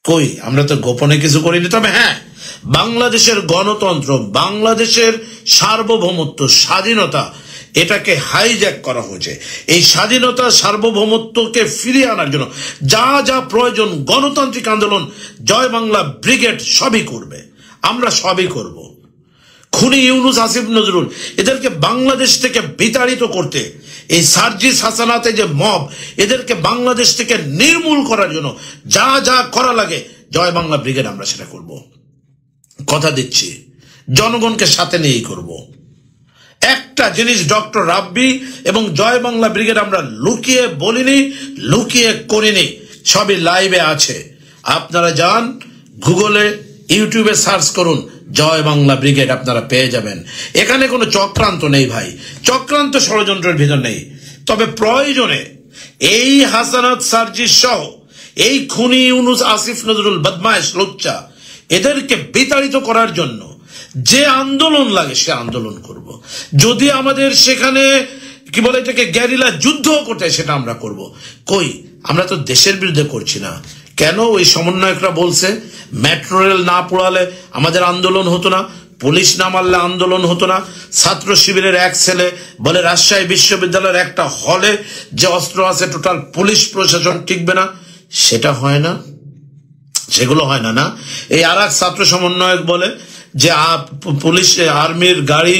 কই, আমরা তো গোপনে কিছু করিনি। তবে হ্যাঁ, বাংলাদেশের গণতন্ত্র, বাংলাদেশের সার্বভৌমত্ব, স্বাধীনতা, এটাকে হাইজ্যাক করা হয়েছে। এই স্বাধীনতা সার্বভৌমত্বকে ফিরিয়ে আনার জন্য যা যা প্রয়োজন গণতান্ত্রিক আন্দোলন, জয় বাংলা ব্রিগেড সবই করবে, আমরা সবই করব। খুনি ইউনুস, আসিফ নজরুল, এদেরকে বাংলাদেশ থেকে বিতাড়িত করতে, এই সার্জিস হাসানাতে যে মব, এদেরকে বাংলাদেশ থেকে নির্মূল করার জন্য যা যা করা লাগে জয় বাংলা ব্রিগেড আমরা সেটা করব। কথা দিচ্ছি, জনগণকে সাথে নিয়েই করব। একটা জিনিস ডক্টর রাব্বি এবং জয় বাংলা ব্রিগেড আমরা লুকিয়ে বলিনি, লুকিয়ে করিনি, সবই লাইভে আছে। আপনারা যান গুগলে, ইউটিউবে সার্চ করুন জয় বাংলা ব্রিগেড, আপনারা পেয়ে যাবেন। এখানে কোনো চক্রান্ত নেই ভাই, চক্রান্ত ষড়যন্ত্রের ভিতর নেই। তবে প্রয়োজনে এই হাসানাত সার্জিস সহ এই খুনি ইউনুস, আসিফ নজরুল, বদমাইশ, লুচ্চা, এদেরকে বিতাড়িত করার জন্য যে আন্দোলন লাগে সে আন্দোলন করব। যদি আমাদের সেখানে কি বলে এটাকে গ্যারিলা যুদ্ধ করতে, সেটা আমরা করব। কই, আমরা তো দেশের বিরুদ্ধে করছি না। কেন ওই সমন্বয়করা বলছে মেট্রো রেল না পোড়ালে আমাদের আন্দোলন হতো না, পুলিশ না মারলে আন্দোলন হতো না। ছাত্র শিবিরের এক ছেলে বলে রাজশাহী বিশ্ববিদ্যালয়ের একটা হলে যে অস্ত্র আছে টোটাল পুলিশ প্রশাসন টিকবে না, সেটা হয় না, সেগুলো হয় না। না, এই আর এক ছাত্র সমন্বয়ক বলে যে পুলিশ আর্মির গাড়ি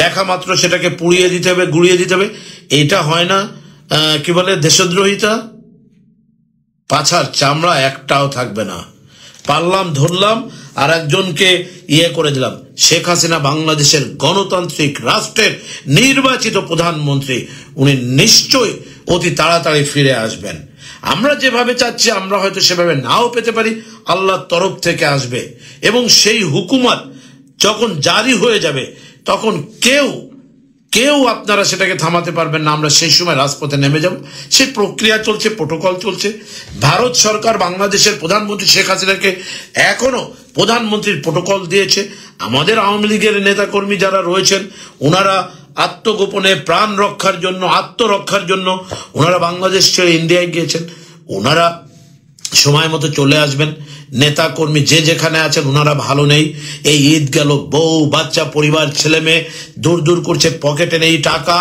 দেখা মাত্র সেটাকে পুড়িয়ে দিতে হবে, গুড়িয়ে দিতে হবে, এইটা হয় না। কি বলে দেশদ্রোহিতা, পাছার চামড়া একটাও থাকবে না। পারলাম ধরলাম আর একজনকে করে দিলাম। শেখ হাসিনা বাংলাদেশের গণতান্ত্রিক রাষ্ট্রের নির্বাচিত প্রধানমন্ত্রী, উনি নিশ্চয়ই অতি তাড়াতাড়ি ফিরে আসবেন। আমরা যেভাবে চাচ্ছি আমরা হয়তো সেভাবে নাও পেতে পারি, আল্লাহর তরফ থেকে আসবে এবং সেই হুকুমত যখন জারি হয়ে যাবে তখন কেউ আপনারা সেটাকে থামাতে পারবেন না। আমরা সেই সময় রাজপথে নেমে যাব। সেই প্রক্রিয়া চলছে, প্রোটোকল চলছে। ভারত সরকার বাংলাদেশের প্রধানমন্ত্রী শেখ হাসিনাকে এখনো প্রধানমন্ত্রীর প্রোটোকল দিয়েছে। আমাদের আওয়ামী লীগের নেতাকর্মী যারা রয়েছেন ওনারা আত্মগোপনে প্রাণ রক্ষার জন্য, আত্মরক্ষার জন্য ওনারা বাংলাদেশ ছেড়ে ইন্ডিয়ায় গিয়েছেন। ওনারা সময় মতো চলে আসবেন। নেতা কর্মী যে যেখানে আছেন ওনারা ভালো নেই। এই ঈদ গেল, বউ বাচ্চা পরিবার ছেলে মেয়ে দূর দূর করছে, পকেটে নেই টাকা,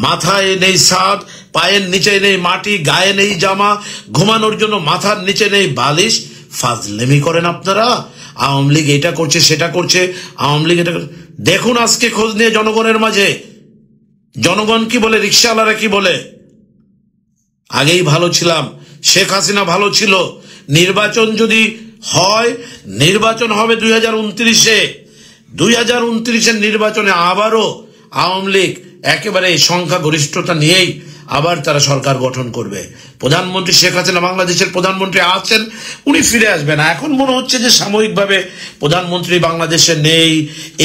মাথায় নেই ছাদ, পায়ের নিচে নেই মাটি, গায়ে নেই জামা, ঘুমানোর জন্য মাথার নিচে নেই বালিশ। ফাজলেমি করেন আপনারা। আওয়ামী লীগ এটা করছে সেটা করছে, আওয়ামী লীগ এটা। দেখুন আজকে খোঁজ নিয়ে জনগণের মাঝে, জনগণ কি বলে, রিক্সাওয়ালারা কি বলে, আগেই ভালো ছিলাম, শেখ হাসিনা ভালো ছিল, নির্বাচন যদি হয়, নির্বাচন হবে 2029-এ, 2029-এর নির্বাচনে আবারও আওয়ামী লীগ একেবারে সংখ্যাগরিষ্ঠতা নিয়েই আবার তারা সরকার গঠন করবে। প্রধানমন্ত্রী শেখ হাসিনা বাংলাদেশের প্রধানমন্ত্রী আছেন, উনি ফিরে আসবেন। এখন মনে হচ্ছে যে সাময়িকভাবে প্রধানমন্ত্রী বাংলাদেশে নেই,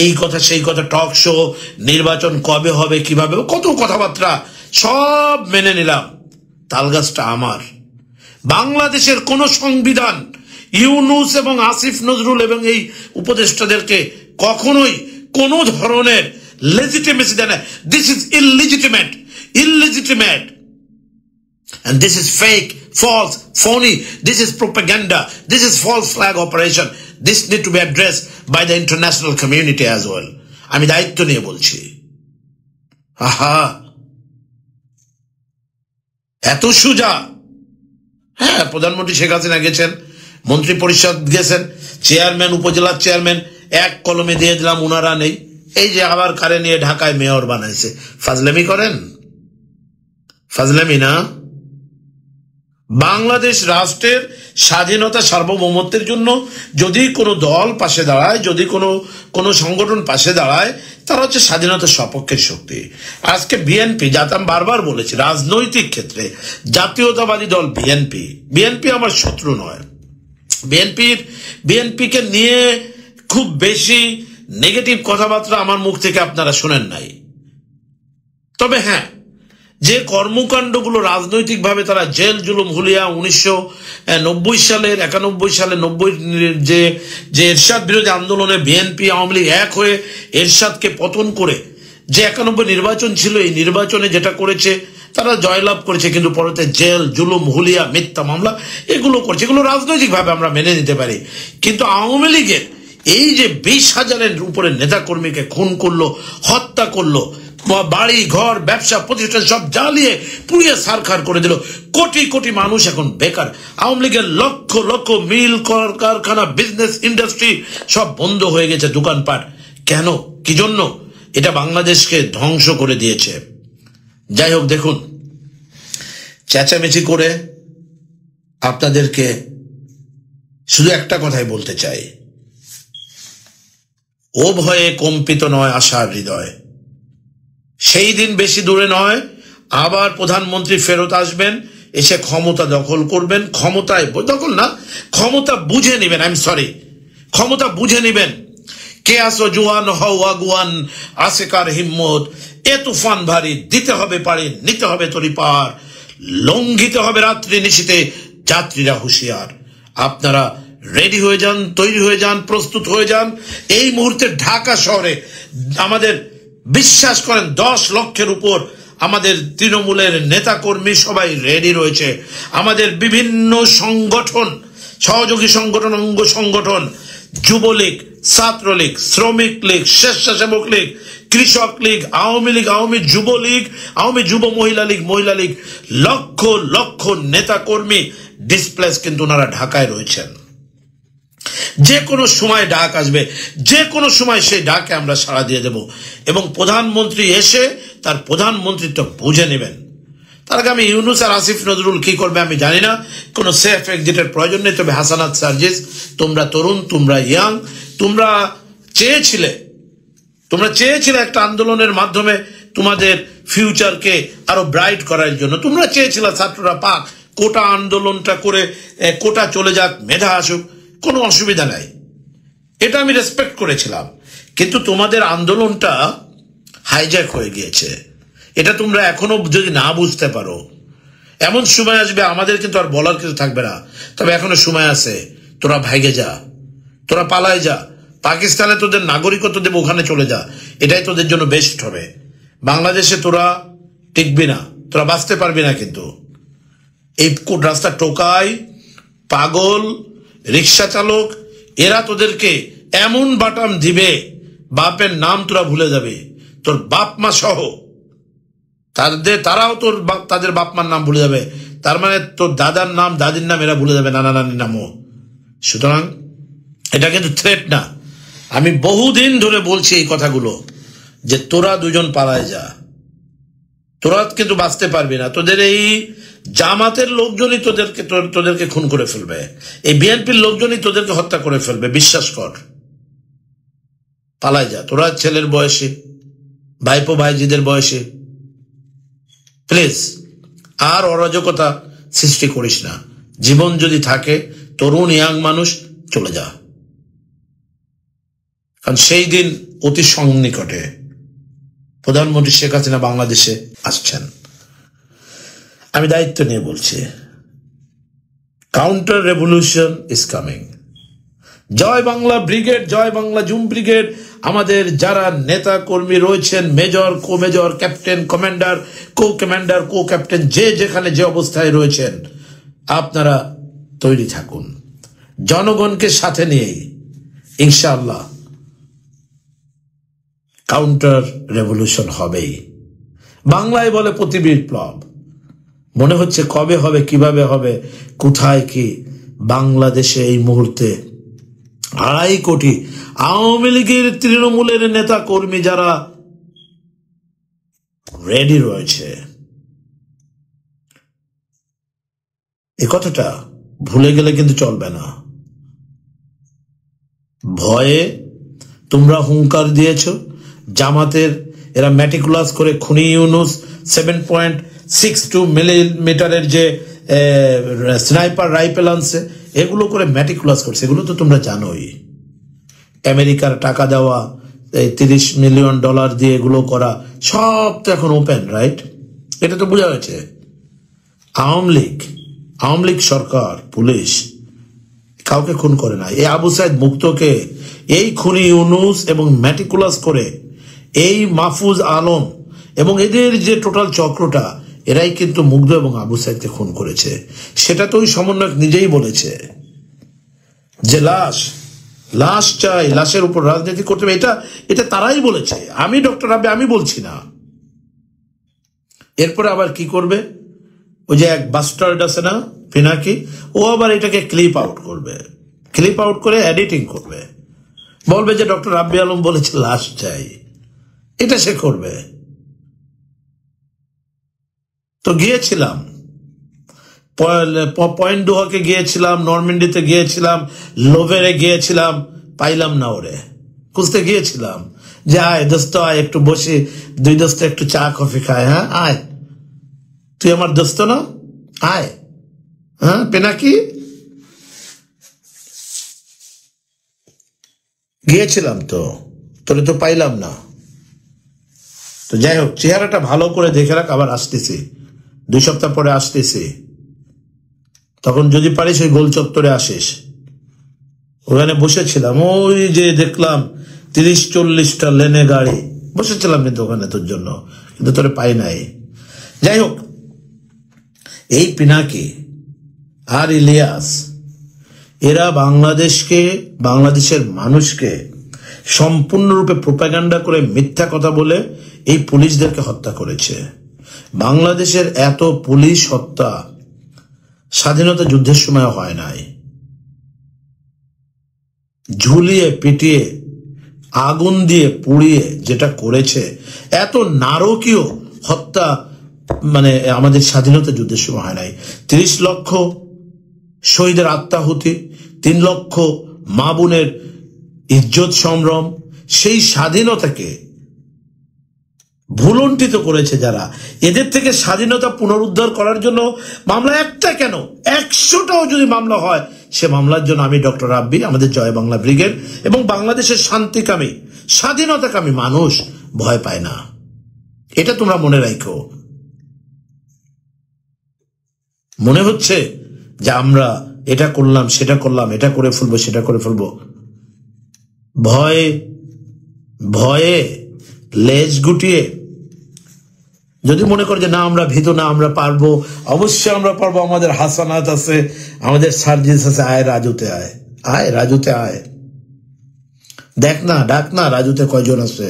এই কথা সেই কথা, টক শো, নির্বাচন কবে হবে, কিভাবে, কত কথাবার্তা সব মেনে নিলাম। তালগাছটা আমার। বাংলাদেশের কোন সংবিধান ইউনুস এবং আসিফ নজরুল এবং এই উপদেষ্টাদেরকে কখনোই কোন ধরনের লেজিটিমেসি দেয় না। This is illegitimate, and this is fake, false, phony. This is propaganda. This is false flag operation. This need to be addressed by the international community as well. আমি দায়িত্ব নিয়ে বলছি। আহা, এত সোজা। হ্যাঁ, প্রধানমন্ত্রী শেখ হাসিনা গেছেন, মন্ত্রী পরিষদ গেছেন, চেয়ারম্যান, উপজেলার চেয়ারম্যান এক কলমে দিয়ে দিলাম, উনারা নেই। এই যে আবার কারে নিয়ে ঢাকায় মেয়র বানাইছে। ফাজলামি করেন, ফাজলামি না। বাংলাদেশ রাষ্ট্রের স্বাধীনতা সার্বভৌমত্বের জন্য যদি কোনো দল পাশে দাঁড়ায়, যদি কোনো সংগঠন পাশে দাঁড়ায়, তারা হচ্ছে স্বাধীনতার সপক্ষের শক্তি। আজকে বিএনপি, যাতে আমি বারবার বলেছি, রাজনৈতিক ক্ষেত্রে জাতীয়তাবাদী দল বিএনপি আমার শত্রু নয়। বিএনপিকে নিয়ে খুব বেশি নেগেটিভ কথাবার্তা আমার মুখ থেকে আপনারা শোনেন নাই। তবে হ্যাঁ, যে কর্মকাণ্ডগুলো রাজনৈতিকভাবে তারা জেল জুলুম হুলিয়া 1990 সালের 91 সালে 90 যে এরশাদ বিরোধী আন্দোলনে বিএনপি আওয়ামী লীগ এক হয়ে এরশাদকে পতন করে যে 91 নির্বাচন ছিল, এই নির্বাচনে যেটা করেছে তারা জয়লাভ করেছে, কিন্তু পরেতে জেল, জুলুম, হুলিয়া, মিথ্যা মামলা এগুলো করছে। এগুলো রাজনৈতিকভাবে আমরা মেনে নিতে পারি, কিন্তু আওয়ামী লীগের এই যে 20,000-এর উপরে নেতাকর্মীকে খুন করলো, হত্যা করলো, বাড়ি ঘর ব্যবসা প্রতিষ্ঠান সব জ্বালিয়ে পুড়িয়ে ছারখার করে দিল, কোটি কোটি মানুষ এখন বেকার। আওয়ামী লীগের লক্ষ লক্ষ মিল, কারখানা, বিজনেস, ইন্ডাস্ট্রি সব বন্ধ হয়ে গেছে, দোকানপাট। কেন? কি জন্য? এটা বাংলাদেশকে ধ্বংস করে দিয়েছে। যাই হোক, দেখুন, চেঁচামেচি করে আপনাদেরকে শুধু একটা কথাই বলতে চাই, ও ভয়ে কম্পিত নয় আশার হৃদয়। সেই দিন বেশি দূরে নয়, আবার প্রধানমন্ত্রী ফেরত আসবেন, এসে ক্ষমতা দখল করবেন। ক্ষমতায় দখল না, ক্ষমতা বুঝে নেবেন। আই এম সরি, ক্ষমতা বুঝে নেবেন। কে আসো জোয়ান হও আগুয়ান, আসেকার হিম্মত, এ তুফান ভারী, দিতে হবে পারি, নিতে হবে তরি পার, লঙ্ঘিতে হবে রাত্রি নিশীতে, যাত্রীরা হুঁশিয়ার। আপনারা রেডি হয়ে যান, তৈরি হয়ে যান, প্রস্তুত হয়ে যান। এই মুহূর্তে ঢাকা শহরে আমাদের বিশ্বাস করেন 10 লক্ষের উপর আমাদের তৃণমূলের নেতাকর্মী সবাই রেডি রয়েছে। আমাদের বিভিন্ন সংগঠন, সহযোগী সংগঠন, অঙ্গ সংগঠন, যুবলীগ, ছাত্রলীগ, শ্রমিক লীগ, স্বেচ্ছাসেবক লীগ, কৃষক লীগ, আওয়ামী লীগ, আওয়ামী যুবলীগ, আওয়ামী যুব মহিলা লীগ, মহিলা লীগ, লক্ষ লক্ষ নেতাকর্মী ডিসপ্লেস কিন্তু ওনারা ঢাকায় রয়েছেন। যে কোনো সময় ডাক আসবে, যে কোনো সময় সেই ডাকে আমরা সাড়া দিয়ে দেব, এবং প্রধানমন্ত্রী এসে তার প্রধানমন্ত্রীত্ব বুঝে নেবেন। তার আগে আমি ইউনুস আর আসিফ নজরুল কি করবে আমি জানি না, কোনো সেফ এক্সিটের প্রয়োজন নেই। তবে হাসানাত সার্জিস, তোমরা তরুণ, তোমরা ইয়াং, তোমরা চেয়েছিলে একটা আন্দোলনের মাধ্যমে তোমাদের ফিউচারকে আরো ব্রাইট করার জন্য। তোমরা চেয়েছিলে ছাত্ররা পাক, কোটা আন্দোলনটা করে কোটা চলে যাক, মেধা আসুক, কোনো অসুবিধা নাই, এটা আমি রেসপেক্ট করেছিলাম। কিন্তু তোমাদের আন্দোলনটা হাইজ্যাক হয়ে গিয়েছে। এটা তোমরা এখনো যদি না বুঝতে পারো, এমন সময় আসবে আমাদের কিন্তু আর বলার কিছু থাকবে না। তবে এখনো সময় আছে, তোরা ভাইগে যা, তোরা পালায় যা, পাকিস্তানে তোদের নাগরিকত্ব দেব, ওখানে চলে যা, এটাই তোদের জন্য বেস্ট হবে। বাংলাদেশে তোরা টিকবি না, তোরা বাঁচতে পারবি না। কিন্তু এই রাস্তা টোকাই, পাগল, রিক্সা চালক, এরা তোদেরকে এমন বাটাম দিবে, বাপের নাম তোরা ভুলে যাবে, তোর বাপ মা সহ। তারাও তাদের বাপ মার নাম ভুলে যাবে। তার মানে তোর দাদার নাম, দাদির নাম এরা ভুলে যাবে, নানা নানির নামও। সুতরাং এটা কিন্তু থ্রেট না। আমি বহুদিন ধরে বলছি এই কথাগুলো, যে তোরা দুজন পালায় যা, তোরা কিন্তু বাঁচতে পারবি না। তোদের এই জামাতের লোকজনই তোদেরকে খুন করে ফেলবে, এই বিএনপির লোকজনই তোদেরকে হত্যা করে ফেলবে, বিশ্বাস কর। পালায় যা, তোরা ছেলের বয়সে, ভাইপো ভাইজিদের বয়সে, প্লিজ আর অরাজকতা সৃষ্টি করিস না। জীবন যদি থাকে, তরুণ ইয়াং মানুষ, চলে যা। কারণ সেই দিন অতি সন্নিকটে। প্রধানমন্ত্রী শেখ হাসিনা বাংলাদেশে আসছেন। আমি দায়িত্ব নিয়ে বলছি, কাউন্টার রেভলিউশন ইজ কামিং। জয় বাংলা ব্রিগেড, জয় বাংলা জুম ব্রিগেড। আমাদের যারা নেতা কর্মী রয়েছেন, major, co major, captain, commander, co commander, co captain, যে যেখানে যে অবস্থায় রয়েছেন, আপনারা তৈরি থাকুন। জনগণকে সাথে নিয়েই ইনশাআল্লাহ কাউন্টার রেভলিউশন হবেই। বাংলায় বলে প্রতি বিপ্লব। মনে হচ্ছে কবে হবে, কিভাবে হবে, কোথায় কি। বাংলাদেশে এই মুহূর্তে 2.5 কোটি আওয়ামী লীগের, তৃণমূলের নেতা কর্মী যারা রেডি রয়েছে, এ কথাটা ভুলে গেলে কিন্তু চলবে না। ভয়ে তোমরা হুঙ্কার দিয়েছ। জামাতের এরা ম্যাটিকুলাস করে খুনি ইউনুস 7.62 মিলিমিটারের যে স্নাইপার রাইফেল আনছে, এগুলো করে ম্যাটিকুলাস করছে। এগুলো তো তোমরা জানোই। আমেরিকার টাকা দেওয়া, এই $30 মিলিয়ন দিয়ে এগুলো করা, সব তো এখন ওপেন, রাইট? এটা তো বোঝা হয়েছে। আওয়ামী লীগ সরকার, পুলিশ কাউকে খুন করে না। এই আবু সাইদ মুক্তকে, এই খুনি ইউনুস এবং ম্যাটিকুলাস করে এই মাহফুজ আলম এবং এদের যে টোটাল চক্রটা, এরাই কিন্তু মুগ্ধ এবং আবু সাইদকে খুন করেছে। সেটা তো ওই সমন্বয়ক নিজেই বলেছে যে লাশ চাই, লাশের উপর রাজনীতি করতে হবে, এটা তারাই বলেছে। আমি ডক্টর রাব্বি আমি বলছি না। এরপরে আবার কি করবে, ওই যে এক বাস্টার্ড আছে না পিনাকি, ও আবার এটাকে ক্লিপ আউট করবে, ক্লিপ আউট করে এডিটিং করবে, বলবে যে ডক্টর রাব্বি আলম বলেছে লাশ চাই, এটা সে করবে। তো গিয়েছিলাম পয়েন্ট ডোহাকে গিয়েছিলাম, নরমেন্ডিতে গিয়েছিলাম, লোভেরে গিয়েছিলাম, পাইলাম না ওরে, খুঁজতে গিয়েছিলাম যে আয় দোস্ত আয় একটু বসে দুই দোস্ত একটু চা কফি খায়, হ্যাঁ আয়, তুই আমার দোস্ত না, আয়, হ্যাঁ পেনাকি। গিয়েছিলাম তো, তোরে তো পাইলাম না। তো যাই হোক, চেহারাটা ভালো করে দেখে রাখ, আবার আসতেছি 2 সপ্তাহ পরে আসতেছি, তখন যদি পারিস ওই গোল চত্বরে আসিস। ওখানে বসেছিলাম, ওই যে দেখলাম 30-40টা লেনে গাড়ি বসেছিলাম কিন্তু ওখানে তোর জন্য, কিন্তু তোরে পাই নাই। যাই হোক, এই পিনাকি আর ইলিয়াস এরা বাংলাদেশের মানুষকে সম্পূর্ণরূপে প্রোপাগান্ডা করে মিথ্যা কথা বলে এই পুলিশদেরকে হত্যা করেছে। বাংলাদেশের এত পুলিশ হত্যা স্বাধীনতা যুদ্ধের সময় হয় নাই। ঝুলিয়ে পিটিয়ে আগুন দিয়ে পুড়িয়ে যেটা করেছে, এত নারকীয় হত্যা মানে আমাদের স্বাধীনতা যুদ্ধের সময় হয় নাই। 30 লক্ষ শহীদের আত্মাহুতি, 3 লক্ষ মা বোনের ইজ্জত সম্ভ্রম, সেই স্বাধীনতাকে ভুলুণ্ঠিত করেছে যারা। এদের থেকে স্বাধীনতা পুনরুদ্ধার করার জন্য মামলা একটা কেন 100টাও যদি মামলা হয়, সে মামলার জন্য আমি ডক্টর রাব্বি, আমাদের জয় বাংলা ব্রিগেড এবং বাংলাদেশের শান্তিকামী স্বাধীনতাকামী মানুষ ভয় পায় না। এটা তোমরা মনে রাখো। মনে হচ্ছে যে আমরা এটা করলাম সেটা করলাম, এটা করে ফেলবো সেটা করে ফেলবো, ভয়ে লেজ গুটিয়ে যদি মনে করে যে না আমরা ভীত না, আমরা পারবো, অবশ্যই আমরা পারবো, আমাদের হাসানাত আছে, আমাদের সার্জিস আছে, আয় রাজুতে আয়, আয় রাজুতে আয়, দেখ না ডাক না রাজুতে কয়জন আছে।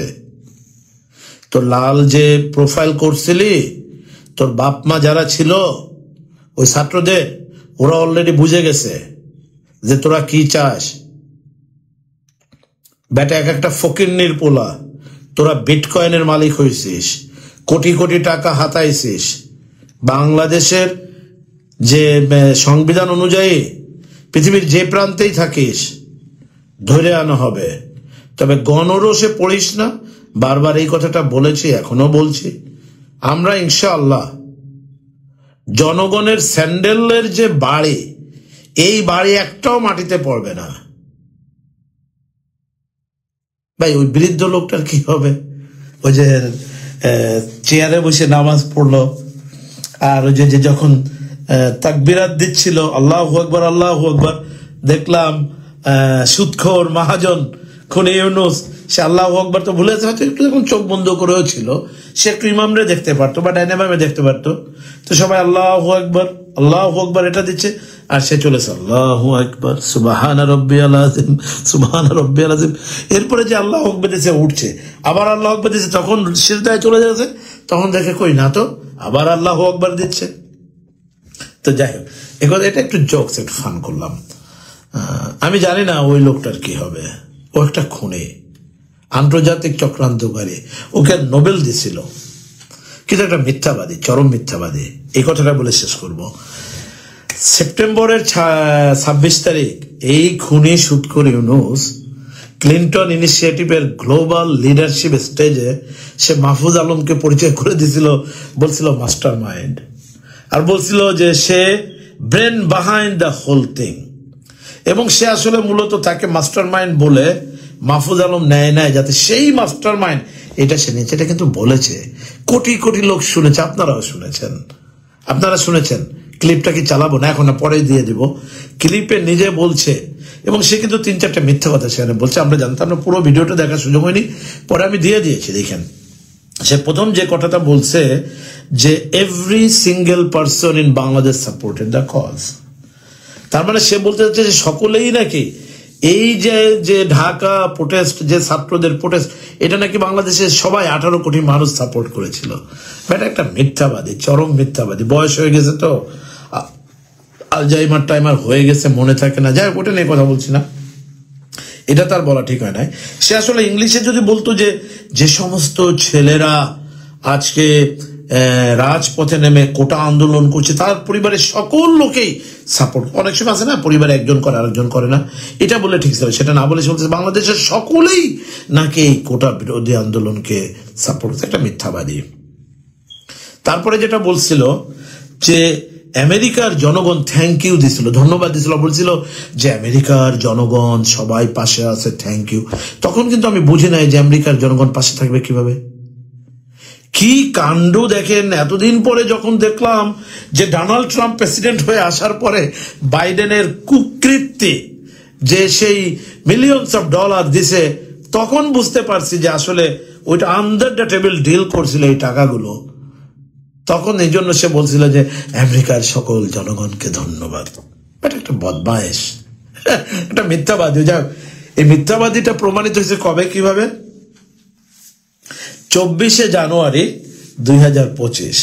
তোর লাল যে প্রোফাইল করছিলি, তোর বাপ মা যারা ছিল ওই ছাত্রদের, ওরা অলরেডি বুঝে গেছে যে তোরা কি চাস। বেটা এক একটা ফকিন্নির পোলা, তোরা বিটকয়েনের মালিক হয়েছিস, কোটি কোটি টাকা হাতাইছিস। বাংলাদেশের যে সংবিধান অনুযায়ী পৃথিবীর যে প্রান্তেই থাকিস ধরে আনা হবে, তবে গণরোষে পড়িস না। বারবার এই কথাটা বলেছি, এখনো বলছি, আমরা ইনশাআল্লাহ জনগণের স্যান্ডেলের যে বাড়ি, এই বাড়ি একটাও মাটিতে পড়বে না। ভাই ওই বৃদ্ধ লোকটার কি হবে? ওই যে চেয়ারে বসে নামাজ পড়লো, আর ওই যে যখন তাকবিরাত দিচ্ছিল আল্লাহু আকবার আল্লাহু আকবার, দেখলাম সুদখোর মহাজন খুনি ইউনুস, সে আল্লাহু আকবার তো ভুলেছে, হয়তো একটু যখন চোখ বন্ধ করেও ছিল, সে একটু ইমামরে দেখতে পারতো বা ডাইনামামে দেখতে পারতো, তো সবাই আল্লাহু আকবার এটা দিচ্ছে, আর সে চলেছে আল্লাহু আকবার সুবহান রাব্বিয়াল আযীম সুবহান রাব্বিয়াল আযীম। এরপরে যে আল্লাহু আকবার দিচ্ছে উঠছে, আবার আল্লাহু আকবার দিচ্ছে, তখন সিজদায় চলে যাচ্ছে, তখন দেখে কই না তো, আবার আল্লাহু আকবার দিচ্ছে। তো যাই হোক, এটা একটু জোকস, একটু ফান করলাম। আমি জানি না ওই লোকটার কি হবে। ও একটা খুনি, আন্তর্জাতিক চক্রান্তকারী, ওকে নোবেল দিছিল, কিন্তু একটা মিথ্যাবাদী, চরম মিথ্যাবাদী। এই কথাটা বলে শেষ করব। সেপ্টেম্বরের 26 তারিখ এই খুনি সুদখোর ইউনুস ক্লিন্টন ইনিশিয়েটিভের গ্লোবাল লিডারশিপ স্টেজে সে মাহফুজ আলমকে পরিচয় করে দিছিল, বলছিল মাস্টার মাইন্ড, আর বলছিল যে সে brain behind the whole thing, এবং সে আসলে মূলত তাকে মাস্টার মাইন্ড বলে মাহফুজ আলম নেয় যাতে সেই মাস্টার মাইন্ড এটা সে নিয়েছে। এটা কিন্তু বলেছে, কোটি কোটি লোক শুনেছে, আপনারাও শুনেছেন, আপনারা শুনেছেন। ক্লিপটা কি চালাবো না এখন, না পরে দিয়ে দিব। ক্লিপে নিজে বলছে, এবং সে কিন্তু 3-4টা মিথ্যা কথা সেখানে বলছে, আমরা জানতাম না, পুরো ভিডিওটা দেখার সুযোগ হয়নি, পরে আমি দিয়ে দিয়েছি, দেখেন সে প্রথম যে কথাটা বলছে যে every single person in Bangladesh supported the cause. তার মানে সে বলতে চাচ্ছে যে সকলেই নাকি এই যে যে ঢাকা প্রোটেস্ট, যে ছাত্রদের প্রোটেস্ট, এটা নাকি বাংলাদেশের সবাই 18 কোটি মানুষ সাপোর্ট করেছিল। এটা একটা মিথ্যাবাদী, চরম মিথ্যাবাদী। বয়স হয়ে গেছে তো, আলজাইমার টাইমার হয়ে গেছে, মনে থাকে না। যাই হোক, ওটা নিয়ে কথা বলছি না, এটা তার বলা ঠিক হয় নাই। সে আসলে ইংলিশে যদি বলতো যে যে সমস্ত ছেলেরা আজকে রাজপথে নেমে কোটা আন্দোলন করছে তার পরিবারের সকল লোকেই সাপোর্ট। অনেক সময় আছে না, পরিবারে একজন করে আরেকজন করে না, এটা বলে ঠিক ছিল। সেটা না বলে সে বলছে বাংলাদেশের সকলেই নাকি এই কোটা বিরোধী আন্দোলনকে সাপোর্ট করছে। একটা মিথ্যাবাদী। তারপরে যেটা বলছিল যে আমেরিকার জনগণ থ্যাংক ইউ দিছিল, ধন্যবাদ দিছিল, বলছিল যে আমেরিকার জনগণ সবাই পাশে আছে, থ্যাংক ইউ। তখন কিন্তু আমি বুঝি নাই যে আমেরিকার জনগণ পাশে থাকবে কিভাবে। কি কাণ্ড দেখেন! এতদিন পরে যখন দেখলাম যে ডোনাল্ড ট্রাম্প প্রেসিডেন্ট হয়ে আসার পরে বাইডেনের কুকৃত্যে যে সেই মিলিয়নস অফ ডলার দিছে, তখন বুঝতে পারছি যে আসলে ওইটা আন্ডার দ্য টেবিল ডিল করছিল এই টাকাগুলো। তখন এই জন্য সে বলছিল যে আমেরিকার সকল জনগণকে ধন্যবাদ। এটা একটা বদমাইশ, একটা মিথ্যাবাদী। যাক, এই মিথ্যাবাদীটা প্রমাণিত হয়েছে কবে, কিভাবে? 24শে জানুয়ারি 2025।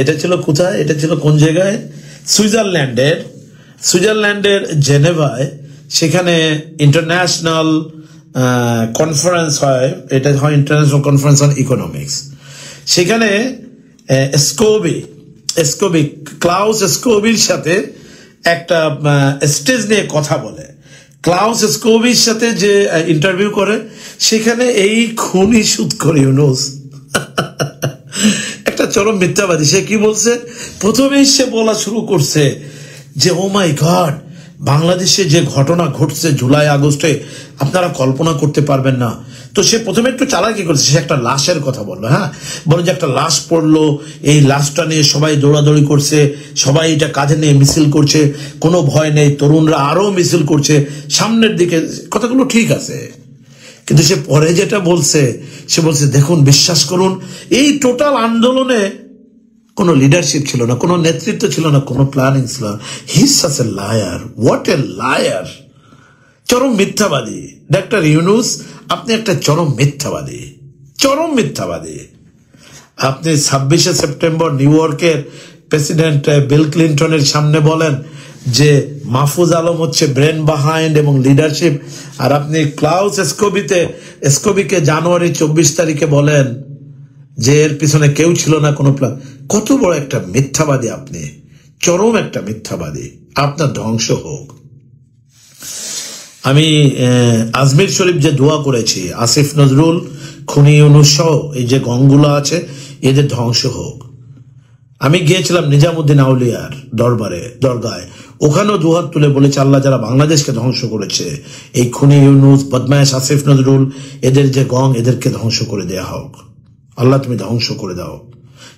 এটা ছিল কোথায়? এটা ছিল কোন জায়গায়? সুইজারল্যান্ডের জেনেভায়। সেখানে ইন্টারন্যাশনাল কনফারেন্স হয়, এটা হয় ইন্টারন্যাশনাল কনফারেন্স অন ইকোনমিক্স। সেখানে ক্লাউস স্কোবির সাথে একটা স্টেজ নিয়ে কথা বলে। ক্লাউস স্কোবির সাথে যে ইন্টারভিউ করে, সেখানে এই খুনি সুদখোর ইউনুস একটা চরম মিথ্যাবাদী। সে কি বলছে? প্রথমেই সে বলা শুরু করছে যে ও মাই গড, বাংলাদেশে যে ঘটনা ঘটছে জুলাই আগস্টে আপনারা কল্পনা করতে পারবেন না। তো সে প্রথমে একটু চালাকি করছে, সে একটা লাশের কথা বললো। হ্যাঁ, বলে যে একটা লাশ পড়লো, এই লাশটা নিয়ে সবাই দৌড়াদৌড়ি করছে, সবাই এটা কাঁধে নিয়ে মিছিল করছে, কোনো ভয় নেই, তরুণরা আরো মিছিল করছে সামনের দিকে। কথাগুলো ঠিক আছে, কিন্তু সে পরে যেটা বলছে, সে বলছে দেখুন, বিশ্বাস করুন, এই টোটাল আন্দোলনে কোনো লিডারশিপ ছিল না, কোনো নেতৃত্ব ছিল না, কোনো প্ল্যানিং ছিল না। He is such a liar, what a liar! চরম মিথ্যাবাদী ডাক্তার ইউনুস, আপনি একটা চরম মিথ্যাবাদী, চরম মিথ্যাবাদী। আপনি 26শে সেপ্টেম্বর নিউ ইয়র্কের প্রেসিডেন্ট বিল ক্লিন্টনের সামনে বলেন যে মাহফুজ আলম হচ্ছে ব্রেন বাহাইন্ড এবং লিডারশিপ, আর আপনি ক্লাউস স্কোবিকে জানুয়ারি 24 তারিখে বলেন যে এর পিছনে কেউ ছিল না, কোনো প্ল্যান। কত বড় একটা মিথ্যাবাদী আপনি, চরম একটা মিথ্যাবাদী। আপনার ধ্বংস হোক। আমি আজমির শরীফ যে দোয়া করেছি, আসিফ নজরুল, খুনি ইউনুস সহ এই যে গঙ্গুলা আছে, এদের ধ্বংস হোক। আমি গিয়েছিলাম নিজামুদ্দিন আউলিয়ার দরগায়, ওখানেও দুহাত তুলে বলেছে আল্লাহ যারা বাংলাদেশকে ধ্বংস করেছে, এই খুনি ইউনুস, বদমাইশ আসিফ নজরুল, এদের যে গং, এদেরকে ধ্বংস করে দেয়া হোক। আল্লাহ তুমি ধ্বংস করে দাও।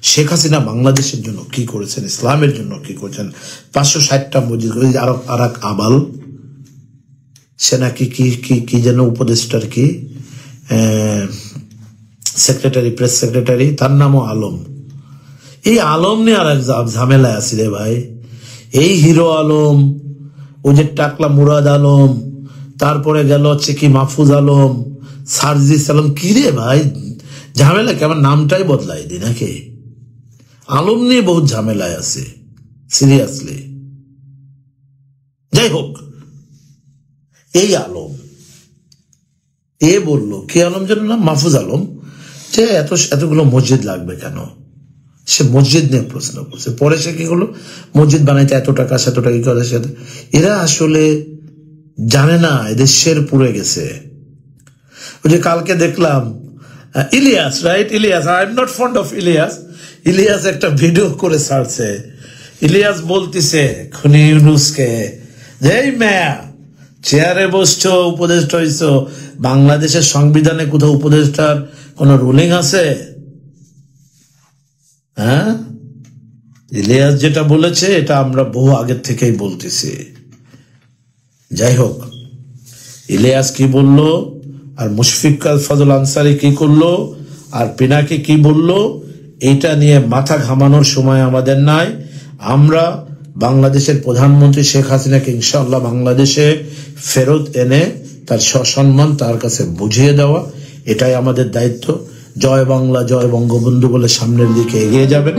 শেখ হাসিনা বাংলাদেশের জন্য কি করেছেন, ইসলামের জন্য কি করেছেন? 560টা মসজিদ করে। আর এক আবাল, সে নাকি কি যেন উপদেষ্টার কি সেক্রেটারি, প্রেস সেক্রেটারি, তার নামও আলম। এই আলম নিয়ে আর এক ঝামেলায় আছি রে ভাই। এই হিরো আলম, ওই যে টাকলা মুরাদ আলম, তারপরে গেল হচ্ছে কি মাহফুজ আলম, সার্জিস আলম, কি রে ভাই ঝামেলা? কেমন নামটাই বদলাই দি নাকি? আলম নিয়ে বহুত ঝামেলায় আছে, সিরিয়াসলি। যাই হোক, এই আলম বললো, কি আলম যেন নাম, মাহফুজ আলম, যে এতগুলো মসজিদ লাগবে কেন? সে মসজিদ নিয়ে প্রশ্ন করছে। পরে সে কি হলো, মসজিদ বানাইতে এত টাকা, সেত টাকা, কি করে? এরা আসলে জানে না, এদের শের পুড়ে গেছে। ওই যে কালকে দেখলাম Elias, right? Elias, I am not fond of Elias. Elias একটা ভিডিও করে ছাড়ছে। ইলিয়াস বলতেছে খুনি ইউনুসকে, যে মেয়া চেয়ারে বসছো, উপদেষ্টা হইছো, বাংলাদেশের সংবিধানে কোথাও উপদেষ্টার কোন রুলিং আছে? হ্যাঁ, ইলিয়াস যেটা বলেছে এটা আমরা বহু আগের থেকেই বলতেছি। যাই হোক, ইলিয়াস কি বলল, আর মুশফিক ফজল আনসারি কি করলো আর পিনাকি কি বললো এইটা নিয়ে মাথা ঘামানোর সময় আমাদের নাই। আমরা বাংলাদেশের প্রধানমন্ত্রী শেখ হাসিনাকে ইনশাআল্লাহ বাংলাদেশে ফেরত এনে তার সসম্মান তার কাছে বুঝিয়ে দেওয়া, এটাই আমাদের দায়িত্ব। জয় বাংলা, জয় বঙ্গবন্ধু বলে সামনের দিকে এগিয়ে যাবেন।